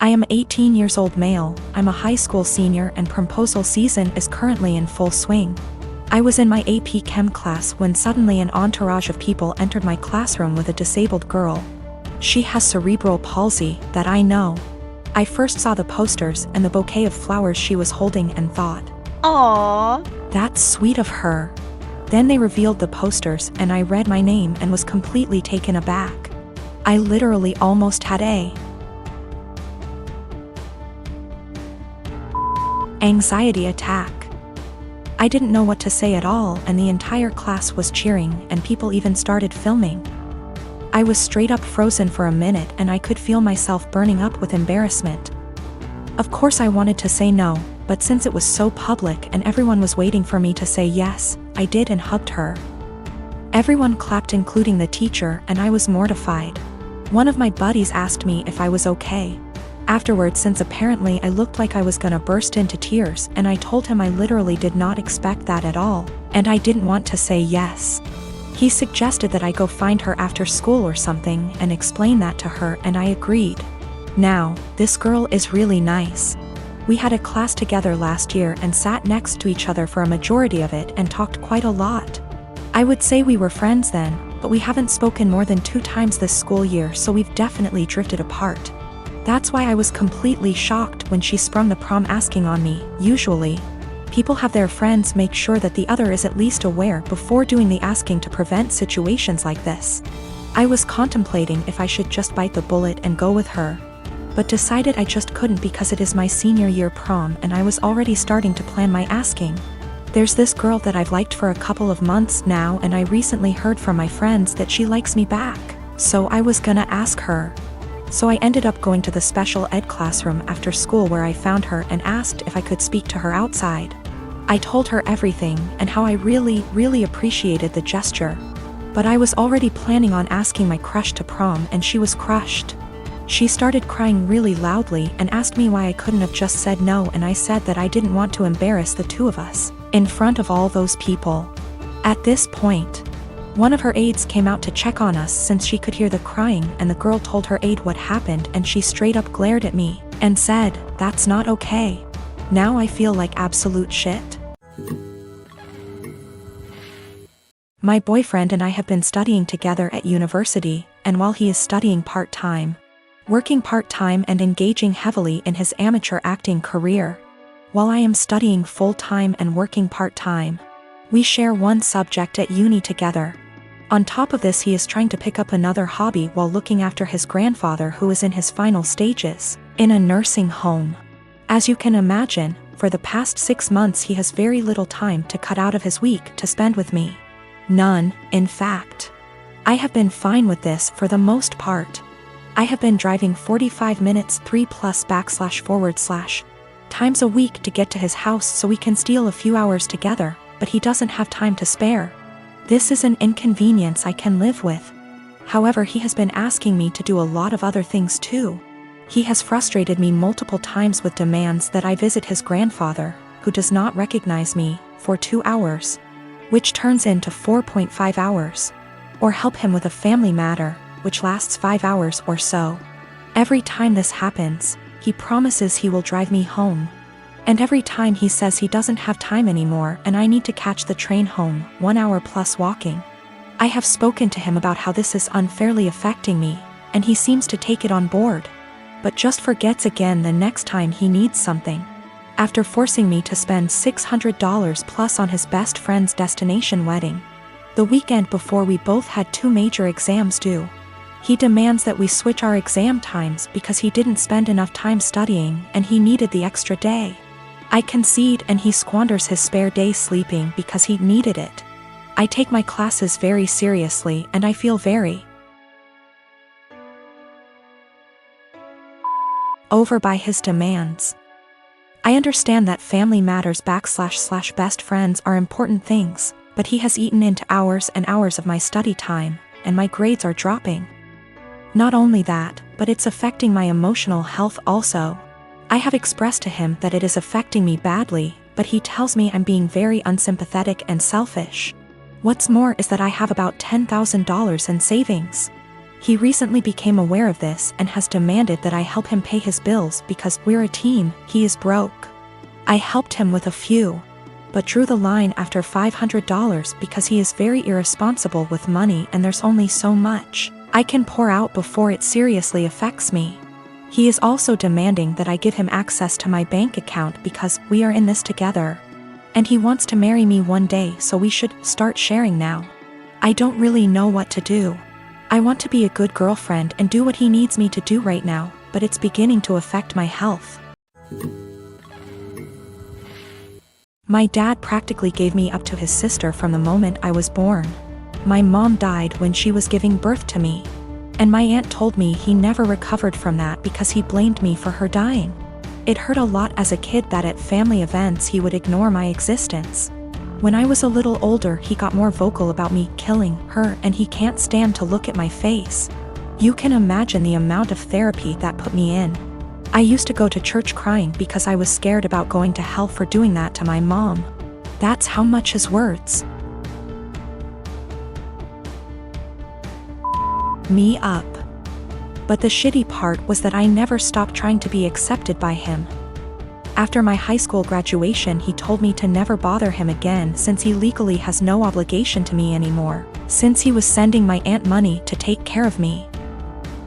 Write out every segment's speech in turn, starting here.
I am 18 years old male, I'm a high school senior and proposal season is currently in full swing. I was in my AP Chem class when suddenly an entourage of people entered my classroom with a disabled girl. She has cerebral palsy, that I know. I first saw the posters and the bouquet of flowers she was holding and thought, Aww. that's sweet of her. Then they revealed the posters and I read my name and was completely taken aback. I literally almost had a anxiety attack. I didn't know what to say at all and the entire class was cheering and people even started filming. I was straight up frozen for a minute and I could feel myself burning up with embarrassment. Of course I wanted to say no, but since it was so public and everyone was waiting for me to say yes, I did and hugged her. Everyone clapped including the teacher and I was mortified. One of my buddies asked me if I was okay. Afterwards, since apparently I looked like I was gonna burst into tears and I told him I literally did not expect that at all, and I didn't want to say yes. He suggested that I go find her after school or something and explain that to her and I agreed. Now, this girl is really nice. We had a class together last year and sat next to each other for a majority of it and talked quite a lot. I would say we were friends then, but we haven't spoken more than 2 times this school year, so we've definitely drifted apart. That's why I was completely shocked when she sprung the prom asking on me. Usually, people have their friends make sure that the other is at least aware before doing the asking to prevent situations like this. I was contemplating if I should just bite the bullet and go with her, but decided I just couldn't because it is my senior year prom and I was already starting to plan my asking. There's this girl that I've liked for a couple of months now and I recently heard from my friends that she likes me back, so I was gonna ask her. So I ended up going to the special ed classroom after school where I found her and asked if I could speak to her outside. I told her everything and how I really appreciated the gesture. But I was already planning on asking my crush to prom and she was crushed. She started crying really loudly and asked me why I couldn't have just said no, and I said that I didn't want to embarrass the two of us in front of all those people. At this point, one of her aides came out to check on us since she could hear the crying, and the girl told her aide what happened and she straight up glared at me and said, "That's not okay." Now I feel like absolute shit. My boyfriend and I have been studying together at university, and while he is studying part-time, working part-time and engaging heavily in his amateur acting career, while I am studying full-time and working part-time, we share one subject at uni together. On top of this, he is trying to pick up another hobby while looking after his grandfather who is in his final stages, in a nursing home. As you can imagine, for the past 6 months he has very little time to cut out of his week to spend with me. None, in fact. I have been fine with this for the most part. I have been driving 45 minutes 3+// times a week to get to his house so we can steal a few hours together, but he doesn't have time to spare. This is an inconvenience I can live with. However, he has been asking me to do a lot of other things too. He has frustrated me multiple times with demands that I visit his grandfather, who does not recognize me, for 2 hours, which turns into 4.5 hours, or help him with a family matter, which lasts 5 hours or so. Every time this happens, he promises he will drive me home. And every time he says he doesn't have time anymore and I need to catch the train home, 1 hour plus walking. I have spoken to him about how this is unfairly affecting me, and he seems to take it on board, but just forgets again the next time he needs something. After forcing me to spend $600 plus on his best friend's destination wedding, the weekend before we both had 2 major exams due, he demands that we switch our exam times because he didn't spend enough time studying and he needed the extra day. I concede and he squanders his spare day sleeping because he needed it. I take my classes very seriously and I feel very over by his demands. I understand that family matters / best friends are important things, but he has eaten into hours and hours of my study time, and my grades are dropping. Not only that, but it's affecting my emotional health also. I have expressed to him that it is affecting me badly, but he tells me I'm being very unsympathetic and selfish. What's more is that I have about $10,000 in savings. He recently became aware of this and has demanded that I help him pay his bills because we're a team, he is broke. I helped him with a few, but drew the line after $500 because he is very irresponsible with money and there's only so much I can pour out before it seriously affects me. He is also demanding that I give him access to my bank account because we are in this together. And he wants to marry me one day, so we should start sharing now. I don't really know what to do. I want to be a good girlfriend and do what he needs me to do right now, but it's beginning to affect my health. My dad practically gave me up to his sister from the moment I was born. My mom died when she was giving birth to me. And my aunt told me he never recovered from that because he blamed me for her dying. It hurt a lot as a kid that at family events he would ignore my existence. When I was a little older, he got more vocal about me killing her, and he can't stand to look at my face. You can imagine the amount of therapy that put me in. I used to go to church crying because I was scared about going to hell for doing that to my mom. That's how much his words me up. But the shitty part was that I never stopped trying to be accepted by him. After my high school graduation, he told me to never bother him again since he legally has no obligation to me anymore, since he was sending my aunt money to take care of me.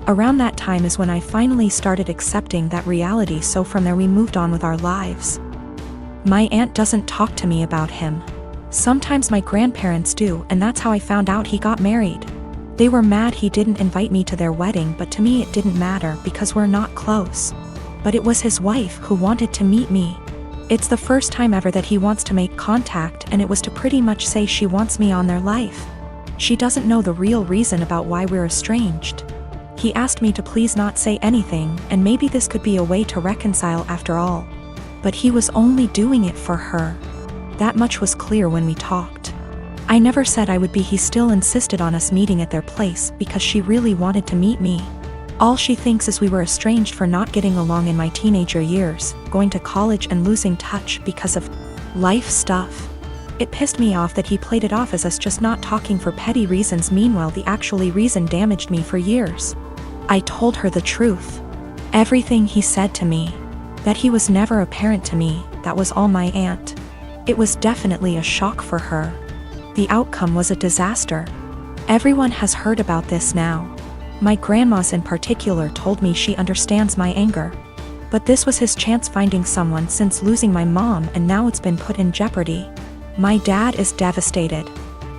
Around that time is when I finally started accepting that reality, so from there we moved on with our lives. My aunt doesn't talk to me about him. Sometimes my grandparents do, and that's how I found out he got married. They were mad he didn't invite me to their wedding, but to me it didn't matter because we're not close. But it was his wife who wanted to meet me. It's the first time ever that he wants to make contact, and it was to pretty much say she wants me on their life. She doesn't know the real reason about why we're estranged. He asked me to please not say anything, and maybe this could be a way to reconcile after all. But he was only doing it for her. That much was clear when we talked. I never said I would be. He still insisted on us meeting at their place because she really wanted to meet me. All she thinks is we were estranged for not getting along in my teenager years, going to college and losing touch because of life stuff. It pissed me off that he played it off as us just not talking for petty reasons. Meanwhile, the actually reason damaged me for years. I told her the truth. Everything he said to me. That he was never a parent to me, that was all my aunt. It was definitely a shock for her. The outcome was a disaster. Everyone has heard about this now. My grandmas in particular told me she understands my anger. But this was his chance finding someone since losing my mom, and now it's been put in jeopardy. My dad is devastated.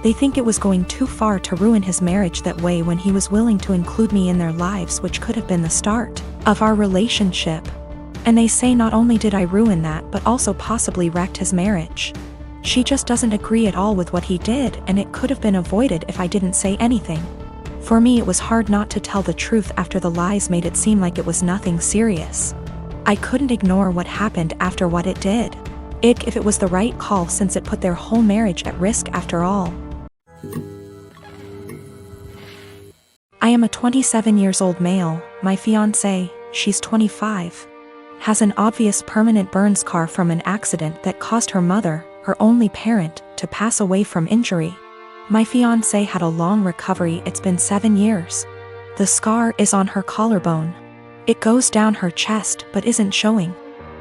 They think it was going too far to ruin his marriage that way when he was willing to include me in their lives, which could have been the start of our relationship. And they say not only did I ruin that, but also possibly wrecked his marriage. She just doesn't agree at all with what he did, and it could have been avoided if I didn't say anything. For me, it was hard not to tell the truth after the lies made it seem like it was nothing serious. I couldn't ignore what happened after what it did. If it was the right call since it put their whole marriage at risk after all. I am a 27 years old male. My fiancé, she's 25, has an obvious permanent burn scar from an accident that caused her mother, her only parent, to pass away from injury. My fiancé had a long recovery. It's been 7 years. The scar is on her collarbone. It goes down her chest but isn't showing.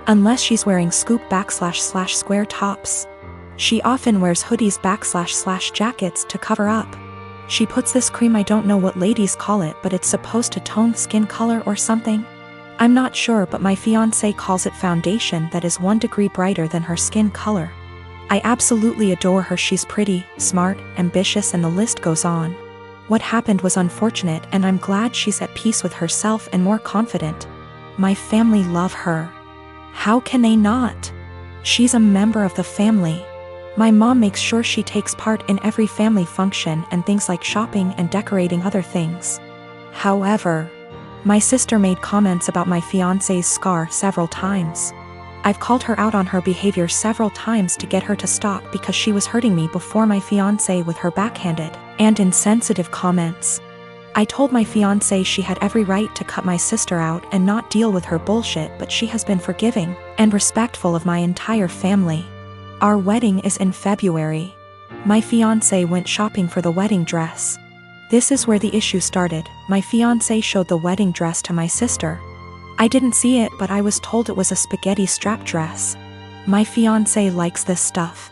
Unless she's wearing scoop / square tops. She often wears hoodies / jackets to cover up. She puts this cream, I don't know what ladies call it, but it's supposed to tone skin color or something. I'm not sure, but my fiancé calls it foundation that is 1 degree brighter than her skin color. I absolutely adore her. She's pretty, smart, ambitious, and the list goes on. What happened was unfortunate, and I'm glad she's at peace with herself and more confident. My family love her. How can they not? She's a member of the family. My mom makes sure she takes part in every family function and things like shopping and decorating other things. However, my sister made comments about my fiancé's scar several times. I've called her out on her behavior several times to get her to stop because she was hurting me before my fiancé with her backhanded and insensitive comments. I told my fiancé she had every right to cut my sister out and not deal with her bullshit, but she has been forgiving and respectful of my entire family. Our wedding is in February. My fiancé went shopping for the wedding dress. This is where the issue started. My fiancé showed the wedding dress to my sister. I didn't see it, but I was told it was a spaghetti strap dress. My fiancé likes this stuff.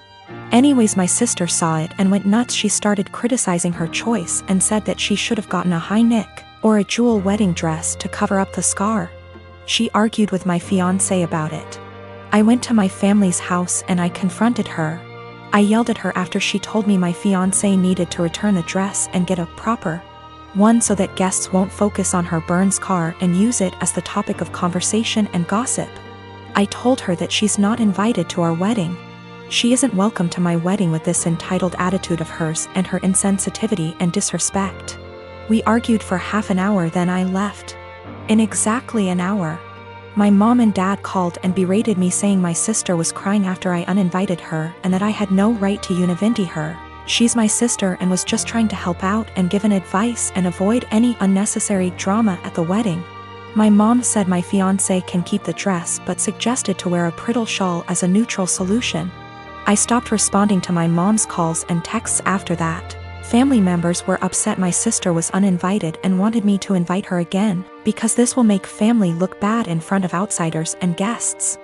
Anyways, my sister saw it and went nuts. She started criticizing her choice and said that she should have gotten a high neck or a jewel wedding dress to cover up the scar. She argued with my fiancé about it. I went to my family's house and I confronted her. I yelled at her after she told me my fiancé needed to return the dress and get a proper one so that guests won't focus on her burn scar and use it as the topic of conversation and gossip. I told her that she's not invited to our wedding. She isn't welcome to my wedding with this entitled attitude of hers and her insensitivity and disrespect. We argued for half an hour, then I left. In exactly an hour, my mom and dad called and berated me, saying my sister was crying after I uninvited her and that I had no right to univenti her. She's my sister and was just trying to help out and give an advice and avoid any unnecessary drama at the wedding. My mom said my fiancé can keep the dress but suggested to wear a bridal shawl as a neutral solution. I stopped responding to my mom's calls and texts after that. Family members were upset my sister was uninvited and wanted me to invite her again, because this will make family look bad in front of outsiders and guests.